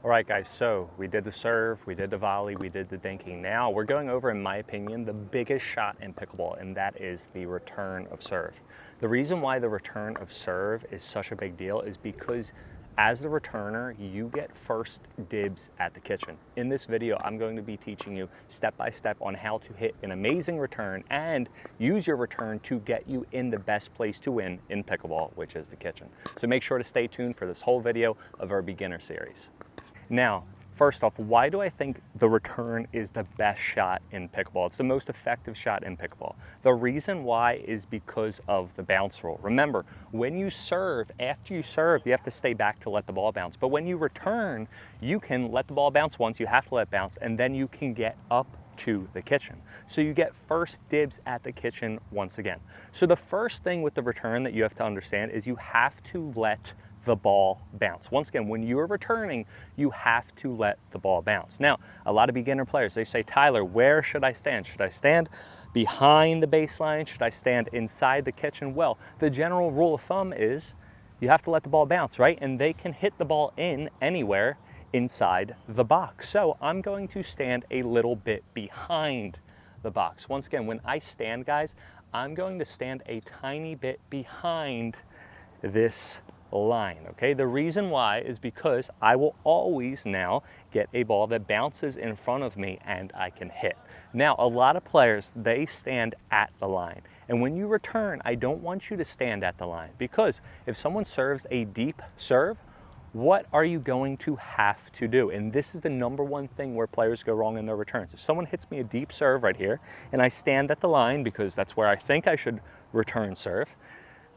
All right, guys, so we did the serve, we did the volley, we did the dinking. Now we're going over, in my opinion, the biggest shot in pickleball, and that is the return of serve. The reason why the return of serve is such a big deal is because as the returner, you get first dibs at the kitchen. In this video, I'm going to be teaching you step by step on how to hit an amazing return and use your return to get you in the best place to win in pickleball, which is the kitchen. So make sure to stay tuned for this whole video of our beginner series. Now, first off, why do I think the return is the best shot in pickleball? It's the most effective shot in pickleball. The reason why is because of the bounce rule. Remember, when you serve, after you serve, you have to stay back to let the ball bounce. But when you return, you can let the ball bounce once, you have to let it bounce, and then you can get up to the kitchen. So you get first dibs at the kitchen once again. So the first thing with the return that you have to understand is you have to let the ball bounce. Once again, when you're returning, you have to let the ball bounce. Now, a lot of beginner players, they say, Tyler, where should I stand? Should I stand behind the baseline? Should I stand inside the kitchen? Well, the general rule of thumb is you have to let the ball bounce, right? And they can hit the ball in anywhere inside the box. So I'm going to stand a little bit behind the box. Once again, when I stand, guys, I'm going to stand a tiny bit behind this line, okay? The reason why is because I will always now get a ball that bounces in front of me and I can hit. Now, a lot of players, they stand at the line. And when you return, I don't want you to stand at the line, because if someone serves a deep serve, what are you going to have to do? And this is the number one thing where players go wrong in their returns. If someone hits me a deep serve right here and I stand at the line because that's where I think I should return serve,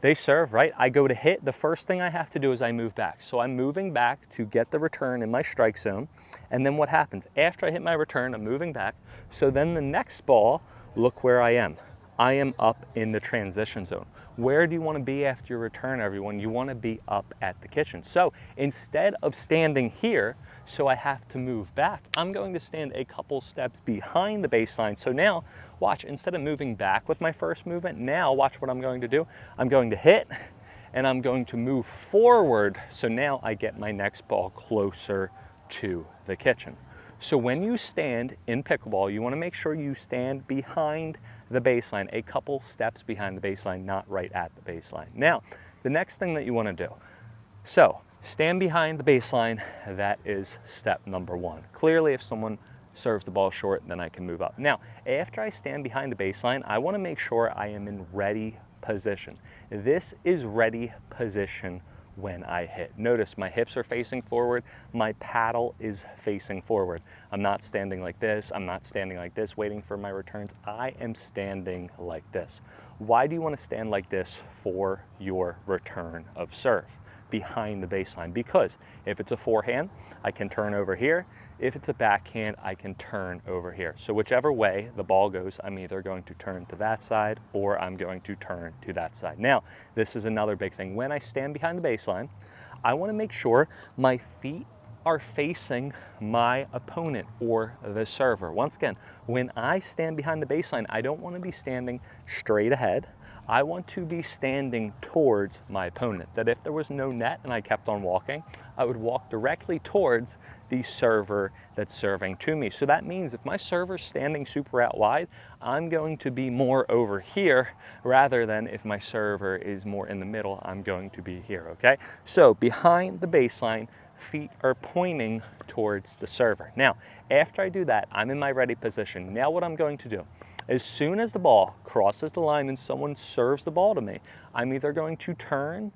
they serve, right? I go to hit. The first thing I have to do is I move back. So I'm moving back to get the return in my strike zone. And then what happens? After I hit my return, I'm moving back. So then the next ball, look where I am. I am up in the transition zone. Where do you want to be after your return, everyone? You want to be up at the kitchen. So instead of standing here, so I have to move back, I'm going to stand a couple steps behind the baseline. So now, watch, instead of moving back with my first movement, now watch what I'm going to do. I'm going to hit, and I'm going to move forward. So now I get my next ball closer to the kitchen. So when you stand in pickleball, you want to make sure you stand behind the baseline, a couple steps behind the baseline, not right at the baseline. Now, the next thing that you want to do, so stand behind the baseline, that is step number one. Clearly, if someone serves the ball short, then I can move up. Now, after I stand behind the baseline, I want to make sure I am in ready position. This is ready position when I hit. Notice my hips are facing forward, my paddle is facing forward. I'm not standing like this, I'm not standing like this, waiting for my returns. I am standing like this. Why do you want to stand like this for your return of serve? Behind the baseline, because if it's a forehand, I can turn over here. If it's a backhand, I can turn over here. So whichever way the ball goes, I'm either going to turn to that side or I'm going to turn to that side. Now, this is another big thing. When I stand behind the baseline, I want to make sure my feet are facing my opponent or the server. Once again, when I stand behind the baseline, I don't want to be standing straight ahead. I want to be standing towards my opponent, that if there was no net and I kept on walking, I would walk directly towards the server that's serving to me. So that means if my server's standing super out wide, I'm going to be more over here, rather than if my server is more in the middle, I'm going to be here, okay? So behind the baseline, feet are pointing towards the server. Now, after I do that, I'm in my ready position. Now what I'm going to do, as soon as the ball crosses the line and someone serves the ball to me, I'm either going to turn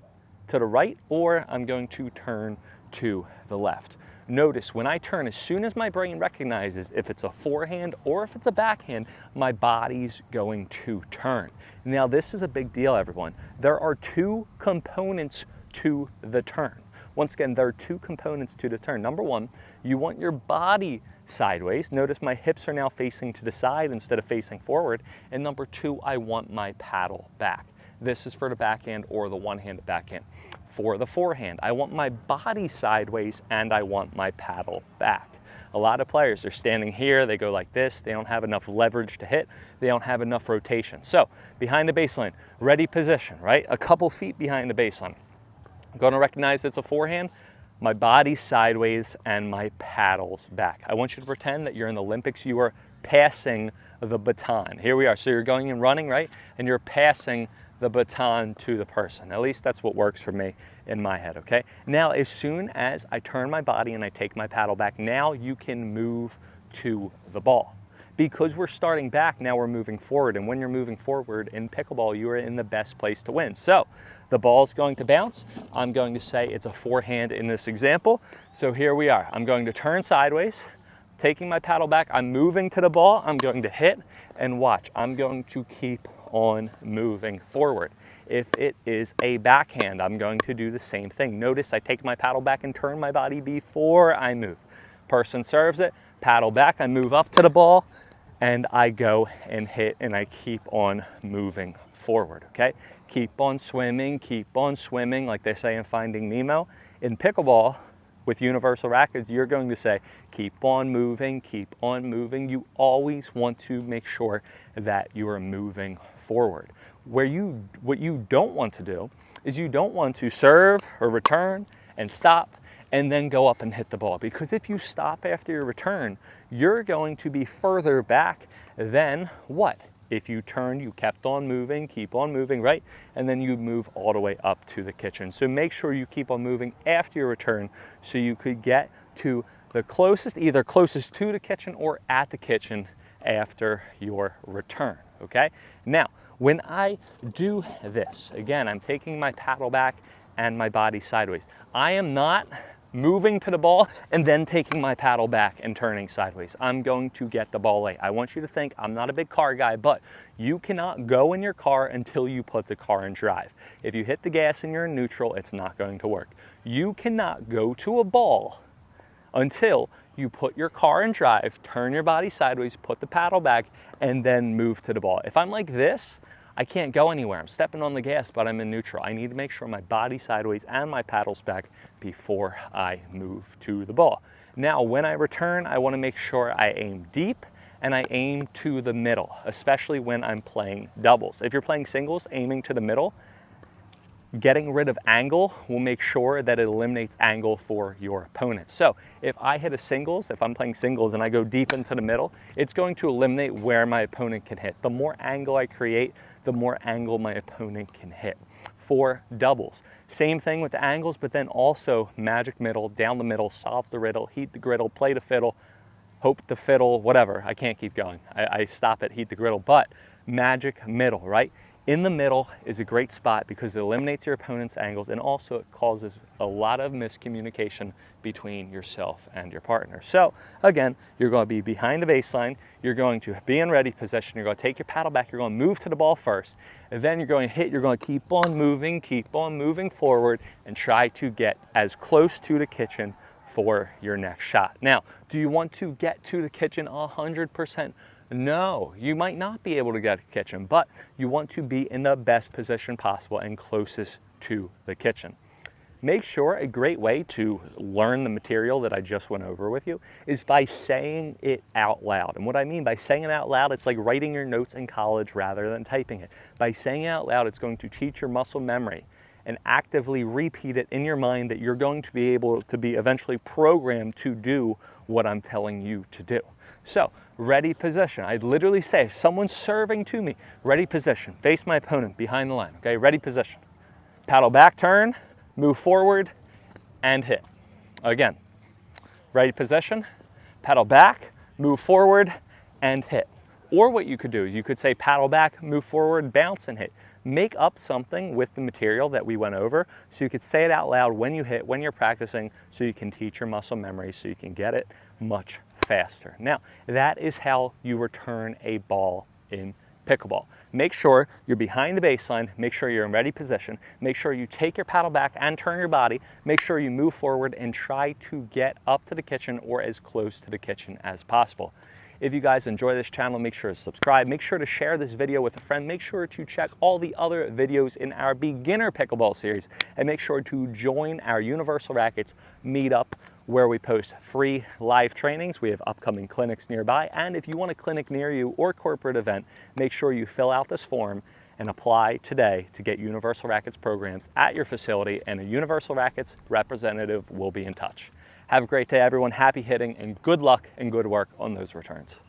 to the right or I'm going to turn to the left. Notice when I turn, as soon as my brain recognizes if it's a forehand or if it's a backhand, my body's going to turn. Now this is a big deal, everyone. There are two components to the turn. Once again, there are two components to the turn. Number one, you want your body sideways. Notice my hips are now facing to the side instead of facing forward. And number two, I want my paddle back. This is for the backhand or the one-handed backhand. For the forehand, I want my body sideways and I want my paddle back. A lot of players are standing here, they go like this, they don't have enough leverage to hit, they don't have enough rotation. So behind the baseline, ready position, right? A couple feet behind the baseline. I'm going to recognize it's a forehand. my body sideways, and my paddles back. I want you to pretend that you're in the Olympics. You are passing the baton. Here we are. So you're going and running, right? And you're passing the baton to the person. At least that's what works for me in my head, okay? Now, as soon as I turn my body and I take my paddle back, now you can move to the ball. Because we're starting back, now we're moving forward. And when you're moving forward in pickleball, you are in the best place to win. So the ball's going to bounce. I'm going to say it's a forehand in this example. So here we are. I'm going to turn sideways, taking my paddle back. I'm moving to the ball. I'm going to hit and watch. I'm going to keep on moving forward. If it is a backhand, I'm going to do the same thing. Notice I take my paddle back and turn my body before I move. Person serves it, paddle back, I move up to the ball, and I go and hit, and I keep on moving forward, okay? Keep on swimming, like they say in Finding Nemo. In pickleball, with universal rackets, you're going to say, keep on moving, keep on moving. You always want to make sure that you are moving forward. What you don't want to do is you don't want to serve or return and stop and then go up and hit the ball. Because if you stop after your return, you're going to be further back than what? If you turn, you kept on moving, keep on moving, right? And then you move all the way up to the kitchen. So make sure you keep on moving after your return so you could get to the closest, either closest to the kitchen or at the kitchen after your return, okay? Now, when I do this, again, I'm taking my paddle back and my body sideways. I am not moving to the ball and then taking my paddle back and turning sideways. I'm going to get the ball late. I want you to think, I'm not a big car guy, but you cannot go in your car until you put the car in drive. If you hit the gas and you're in neutral, it's not going to work. You cannot go to a ball until you put your car in drive, turn your body sideways, put the paddle back, and then move to the ball. If I'm like this, I can't go anywhere. I'm stepping on the gas, but I'm in neutral. I need to make sure my body's sideways and my paddle's back before I move to the ball. Now, when I return, I want to make sure I aim deep and I aim to the middle, especially when I'm playing doubles. If you're playing singles, aiming to the middle, getting rid of angle will make sure that it eliminates angle for your opponent. So if I hit a singles, if I'm playing singles and I go deep into the middle, it's going to eliminate where my opponent can hit. The more angle I create, the more angle my opponent can hit. For doubles, same thing with the angles, but then also magic middle, down the middle, solve the riddle, heat the griddle, play the fiddle, hope the fiddle, whatever. I can't keep going. I stop at heat the griddle, but magic middle, right? In the middle is a great spot because it eliminates your opponent's angles and also it causes a lot of miscommunication between yourself and your partner. So again, you're going to be behind the baseline, you're going to be in ready position, you're going to take your paddle back, you're going to move to the ball first, and then you're going to hit, you're going to keep on moving forward and try to get as close to the kitchen for your next shot. Now, do you want to get to the kitchen 100%? No, you might not be able to get to the kitchen, but you want to be in the best position possible and closest to the kitchen. Make sure a great way to learn the material that I just went over with you is by saying it out loud. And what I mean by saying it out loud, it's like writing your notes in college rather than typing it. By saying it out loud, it's going to teach your muscle memory and actively repeat it in your mind that you're going to be able to be eventually programmed to do what I'm telling you to do. So, ready position. I'd literally say, if someone's serving to me, ready position, face my opponent behind the line, okay, ready position. Paddle back, turn, move forward, and hit. Again, ready position, paddle back, move forward, and hit. Or what you could do is you could say paddle back, move forward, bounce, and hit. Make up something with the material that we went over so you could say it out loud when you hit, when you're practicing, so you can teach your muscle memory so you can get it much faster. Now, that is how you return a ball in pickleball. Make sure you're behind the baseline, make sure you're in ready position, make sure you take your paddle back and turn your body, make sure you move forward and try to get up to the kitchen or as close to the kitchen as possible. If you guys enjoy this channel, make sure to subscribe, make sure to share this video with a friend, make sure to check all the other videos in our beginner pickleball series, and make sure to join our Universal Rackets meetup where we post free live trainings. We have upcoming clinics nearby, and if you want a clinic near you or corporate event, make sure you fill out this form and apply today to get Universal Rackets programs at your facility, and a Universal Rackets representative will be in touch. Have a great day, everyone. Happy hitting and good luck and good work on those returns.